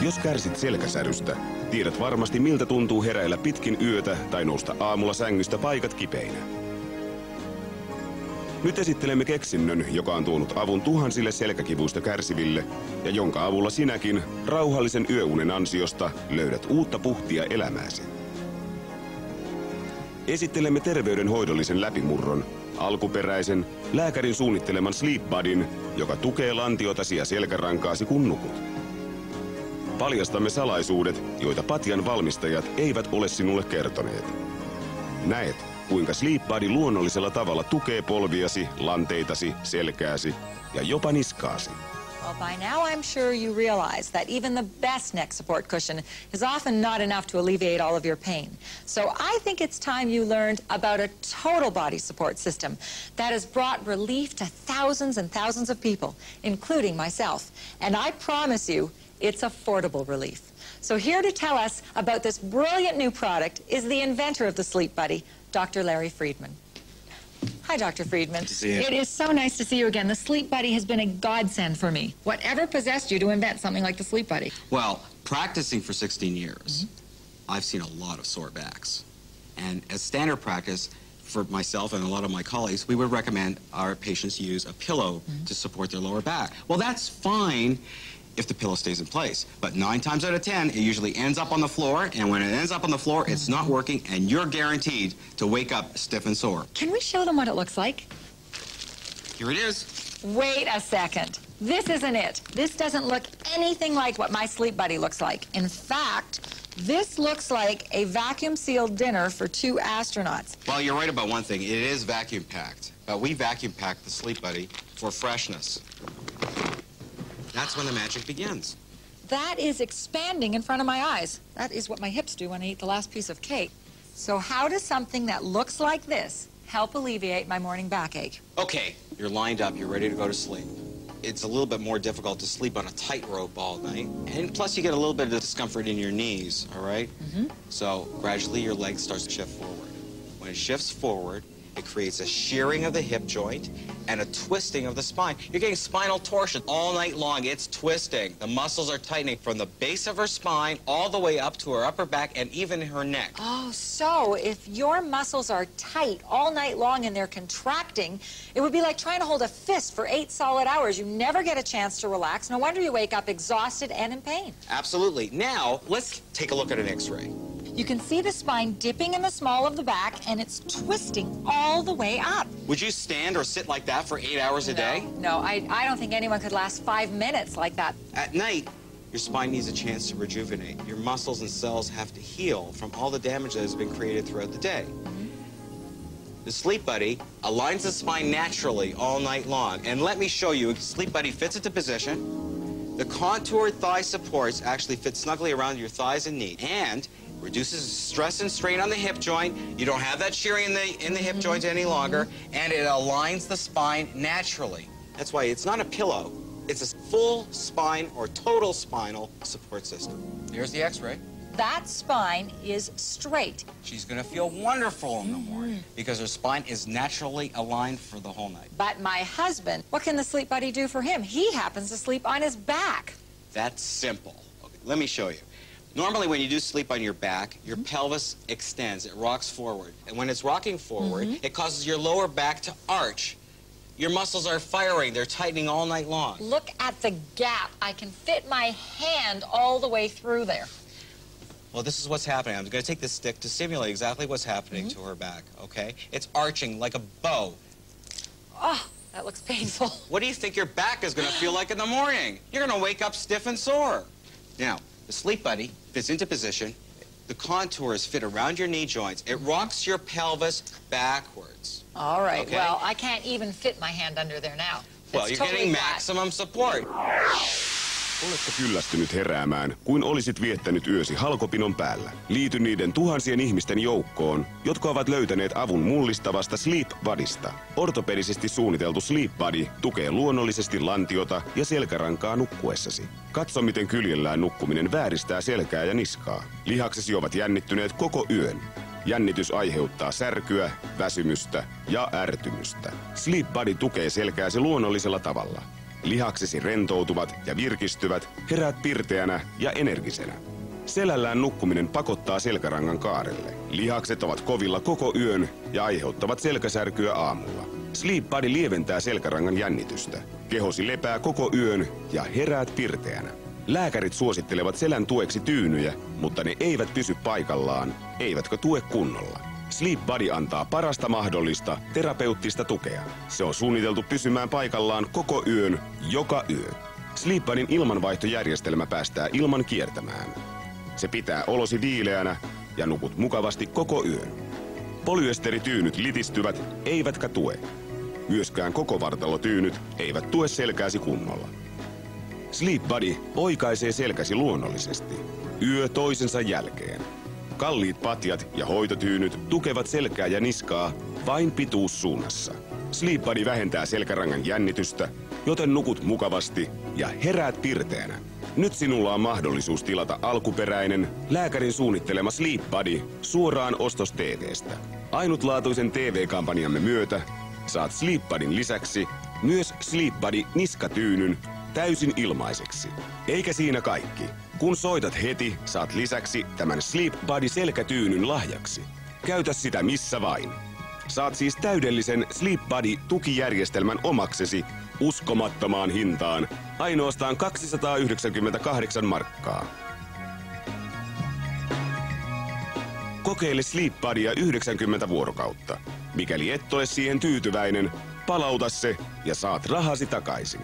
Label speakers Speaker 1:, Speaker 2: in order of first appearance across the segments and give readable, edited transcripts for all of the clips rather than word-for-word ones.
Speaker 1: Jos kärsit selkäsärystä, tiedät varmasti miltä tuntuu heräillä pitkin yötä tai nousta aamulla sängystä paikat kipeinä. Nyt esittelemme keksinnön, joka on tuonut avun tuhansille selkäkivuista kärsiville ja jonka avulla sinäkin rauhallisen yöunen ansiosta löydät uutta puhtia elämääsi. Esittelemme terveydenhoidollisen läpimurron, alkuperäisen, lääkärin suunnitteleman Sleep Budin, joka tukee lantiotasi ja selkärankaasi kun nukut. Paljastamme salaisuudet, joita patjan valmistajat eivät ole sinulle kertoneet. Näet, kuinka Sleep Buddy luonnollisella tavalla tukee polviasi, lanteitasi, selkääsi ja jopa niskaasi.
Speaker 2: Well, by now I'm sure you realize that even the best neck support cushion is often not enough to alleviate all of your pain. So I think it's time you learned about a total body support system that has brought relief to thousands and thousands of people, including myself. And I promise you, it's affordable relief. So here to tell us about this brilliant new product is the inventor of the Sleep Buddy, Dr. Larry Friedman. Hi, Dr. Friedman.
Speaker 3: Good to see you.
Speaker 2: It is so nice to see you again. The Sleep Buddy has been a godsend for me. Whatever possessed you to invent something like the Sleep Buddy?
Speaker 3: Well, practicing for 16 years, I've seen a lot of sore backs. And as standard practice, for myself and a lot of my colleagues, we would recommend our patients use a pillow to support their lower back. Well, that's fine if the pillow stays in place. But 9 times out of 10, it usually ends up on the floor, and when it ends up on the floor, it's not working, and you're guaranteed to wake up stiff and sore.
Speaker 2: Can we show them what it looks like?
Speaker 3: Here it is.
Speaker 2: Wait a second. This isn't it. This doesn't look anything like what my Sleep Buddy looks like. In fact, this looks like a vacuum-sealed dinner for 2 astronauts.
Speaker 3: Well, you're right about one thing. It is vacuum-packed, but we vacuum-pack the Sleep Buddy for freshness. That's when the magic begins.
Speaker 2: That is expanding in front of my eyes. That is what my hips do when I eat the last piece of cake. So how does something that looks like this help alleviate my morning backache?
Speaker 3: Okay, you're lined up, you're ready to go to sleep. It's a little bit more difficult to sleep on a tightrope all night. And plus you get a little bit of discomfort in your knees, all right? So gradually your leg starts to shift forward. When it shifts forward, it creates a shearing of the hip joint and a twisting of the spine. You're getting spinal torsion all night long. It's twisting. The muscles are tightening from the base of her spine all the way up to her upper back and even her neck.
Speaker 2: Oh, so if your muscles are tight all night long and they're contracting, it would be like trying to hold a fist for 8 solid hours. You never get a chance to relax. No wonder you wake up exhausted and in pain.
Speaker 3: Absolutely. Now, let's take a look at an X-ray.
Speaker 2: You can see the spine dipping in the small of the back, and it's twisting all the way up.
Speaker 3: Would you stand or sit like that for 8 hours a day?
Speaker 2: No, I don't think anyone could last 5 minutes like that.
Speaker 3: At night, your spine needs a chance to rejuvenate. Your muscles and cells have to heal from all the damage that has been created throughout the day. The Sleep Buddy aligns the spine naturally all night long. And let me show you, Sleep Buddy fits into position. The contoured thigh supports actually fit snugly around your thighs and knees. And reduces stress and strain on the hip joint. You don't have that shearing in the hip joint any longer, and it aligns the spine naturally. That's why it's not a pillow. It's a full spine or total spinal support system. Here's the X-ray.
Speaker 2: That spine is straight.
Speaker 3: She's going to feel wonderful in the morning because her spine is naturally aligned for the whole night.
Speaker 2: But my husband, what can the Sleep Buddy do for him? He happens to sleep on his back.
Speaker 3: That's simple. Okay, let me show you. Normally, when you do sleep on your back, your pelvis extends. It rocks forward. And when it's rocking forward, it causes your lower back to arch. Your muscles are firing. They're tightening all night long.
Speaker 2: Look at the gap. I can fit my hand all the way through there.
Speaker 3: Well, this is what's happening. I'm going to take this stick to simulate exactly what's happening to her back, okay? It's arching like a bow.
Speaker 2: Oh, that looks painful.
Speaker 3: What do you think your back is going to feel like in the morning? You're going to wake up stiff and sore. Now, the Sleep Buddy fits into position. The contours fit around your knee joints. It rocks your pelvis backwards.
Speaker 2: All right.
Speaker 3: Okay?
Speaker 2: Well, I can't even fit my hand under there now.
Speaker 3: Well,
Speaker 2: It's
Speaker 3: you're
Speaker 2: totally
Speaker 3: getting
Speaker 2: flat.
Speaker 3: maximum support.
Speaker 1: Oletko kyllästynyt heräämään, kuin olisit viettänyt yösi halkopinon päällä? Liity niiden tuhansien ihmisten joukkoon, jotka ovat löytäneet avun mullistavasta Sleep Buddysta. Ortopedisesti suunniteltu Sleep Buddy tukee luonnollisesti lantiota ja selkärankaa nukkuessasi. Katso, miten kyljellään nukkuminen vääristää selkää ja niskaa. Lihaksesi ovat jännittyneet koko yön. Jännitys aiheuttaa särkyä, väsymystä ja ärtymystä. Sleep Buddy tukee selkääsi luonnollisella tavalla. Lihaksesi rentoutuvat ja virkistyvät, heräät pirteänä ja energisenä. Selällään nukkuminen pakottaa selkärangan kaarelle. Lihakset ovat kovilla koko yön ja aiheuttavat selkäsärkyä aamulla. Sleep Buddy lieventää selkärangan jännitystä. Kehosi lepää koko yön ja heräät pirteänä. Lääkärit suosittelevat selän tueksi tyynyjä, mutta ne eivät pysy paikallaan, eivätkä tue kunnolla. Sleep Buddy antaa parasta mahdollista terapeuttista tukea. Se on suunniteltu pysymään paikallaan koko yön, joka yö. Sleep Buddyn ilmanvaihtojärjestelmä päästää ilman kiertämään. Se pitää olosi viileänä ja nukut mukavasti koko yön. Polyesterityynyt litistyvät, eivätkä tue. Myöskään koko vartalotyynyt eivät tue selkääsi kunnolla. Sleep Buddy oikaisee selkäsi luonnollisesti, yö toisensa jälkeen. Kalliit patjat ja hoitotyynyt tukevat selkää ja niskaa vain pituussuunnassa. Sleep Buddy vähentää selkärangan jännitystä, joten nukut mukavasti ja heräät pirteänä. Nyt sinulla on mahdollisuus tilata Alkuperäinen, lääkärin suunnittelema Sleep Buddy suoraan Ostos TV:stä. Ainutlaatuisen TV-kampanjamme myötä saat Sleep Buddyn lisäksi myös Sleep Buddy niskatyynyn täysin ilmaiseksi. Eikä siinä kaikki. Kun soitat heti, saat lisäksi tämän Sleep Buddy selkätyynyn lahjaksi. Käytä sitä missä vain. Saat siis täydellisen Sleep Buddy tukijärjestelmän omaksesi uskomattomaan hintaan ainoastaan 298 markkaa. Kokeile Sleep Buddya 90 vuorokautta. Mikäli et ole siihen tyytyväinen, palauta se ja saat rahasi takaisin.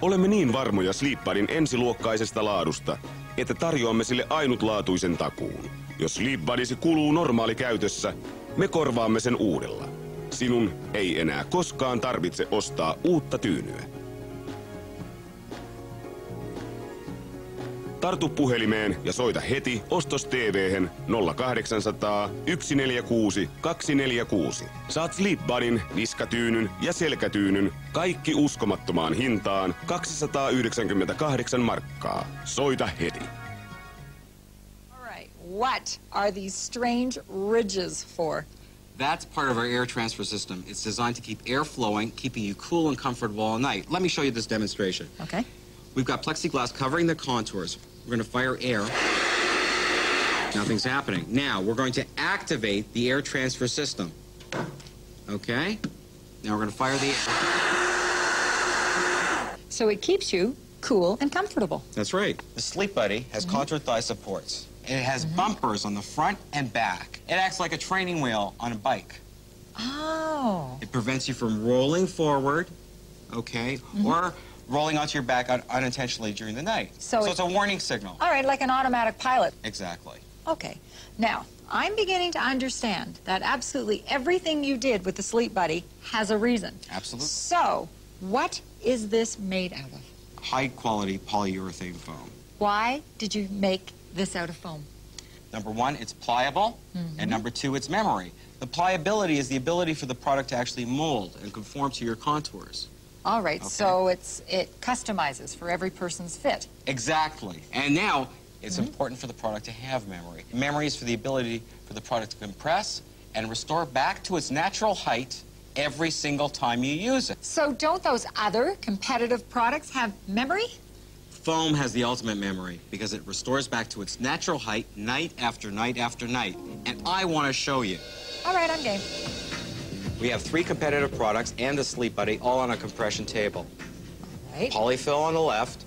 Speaker 1: Olemme niin varmoja Sleep Buddyn ensiluokkaisesta laadusta, että tarjoamme sille ainutlaatuisen takuun. Jos Sleep Buddysi kuluu normaalikäytössä, me korvaamme sen uudella. Sinun ei enää koskaan tarvitse ostaa uutta tyynyä. Tartu puhelimeen ja soita heti Ostos TV:hen 0800 146 246. Saat Sleep Buddyn, niskatyynyn ja selkätyynyn kaikki uskomattomaan hintaan 298 markkaa. Soita heti.
Speaker 2: All right, what are these strange ridges for?
Speaker 3: That's part of our air transfer system. It's designed to keep air flowing, keeping you cool and comfortable all night. Let me show you this demonstration.
Speaker 2: Okay.
Speaker 3: We've got plexiglass covering the contours. We're going to fire air. Nothing's happening. Now, we're going to activate the air transfer system. Okay? Now we're going to fire the air.
Speaker 2: So it keeps you cool and comfortable.
Speaker 3: That's right. The Sleep Buddy has contoured thigh supports. And it has bumpers on the front and back. It acts like a training wheel on a bike.
Speaker 2: Oh.
Speaker 3: It prevents you from rolling forward, okay, or rolling onto your back unintentionally during the night. So it's a warning signal.
Speaker 2: All right, like an automatic pilot.
Speaker 3: Exactly.
Speaker 2: Okay. Now, I'm beginning to understand that absolutely everything you did with the Sleep Buddy has a reason.
Speaker 3: Absolutely.
Speaker 2: So, what is this made out of?
Speaker 3: High-quality polyurethane foam.
Speaker 2: Why did you make this out of foam?
Speaker 3: Number one, it's pliable, and number two, it's memory. The pliability is the ability for the product to actually mold and conform to your contours.
Speaker 2: All right,
Speaker 3: Okay.
Speaker 2: so it customizes for every person's fit.
Speaker 3: Exactly. And now, it's important for the product to have memory. Memory is for the ability for the product to compress and restore back to its natural height every single time you use it.
Speaker 2: So don't those other competitive products have memory?
Speaker 3: Foam has the ultimate memory because it restores back to its natural height night after night after night. And I want to show you.
Speaker 2: All right, I'm game.
Speaker 3: We have 3 competitive products and the Sleep Buddy all on a compression table.
Speaker 2: Right.
Speaker 3: Polyfill on the left.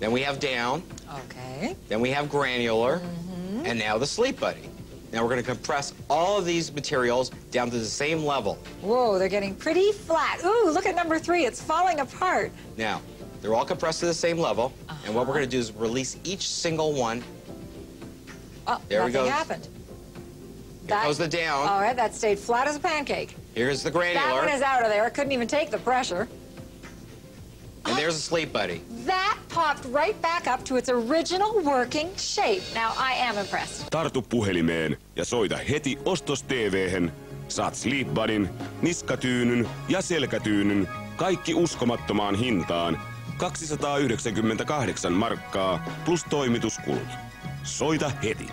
Speaker 3: Then we have down.
Speaker 2: Okay.
Speaker 3: Then we have granular. And now the Sleep Buddy. Now we're going to compress all of these materials down to the same level.
Speaker 2: Whoa, they're getting pretty flat. Ooh, look at number 3. It's falling apart.
Speaker 3: Now, they're all compressed to the same level. And what we're going to do is release each single one.
Speaker 2: Oh,
Speaker 3: There we
Speaker 2: nothing
Speaker 3: go.
Speaker 2: happened.
Speaker 3: Here goes the down.
Speaker 2: All right, that stayed flat as a pancake.
Speaker 3: Here's the
Speaker 2: That one
Speaker 3: granular.
Speaker 2: is out of there. It couldn't even take the pressure.
Speaker 3: And there's the Sleep Buddy.
Speaker 2: That popped right back up to its original working shape. Now, I am impressed.
Speaker 1: Tartu puhelimeen ja soita heti Ostos TV:hen. Saat Sleep Buddyn, niskatyynyn ja selkätyynyn kaikki uskomattomaan hintaan 298 markkaa plus toimituskulut. Soita heti.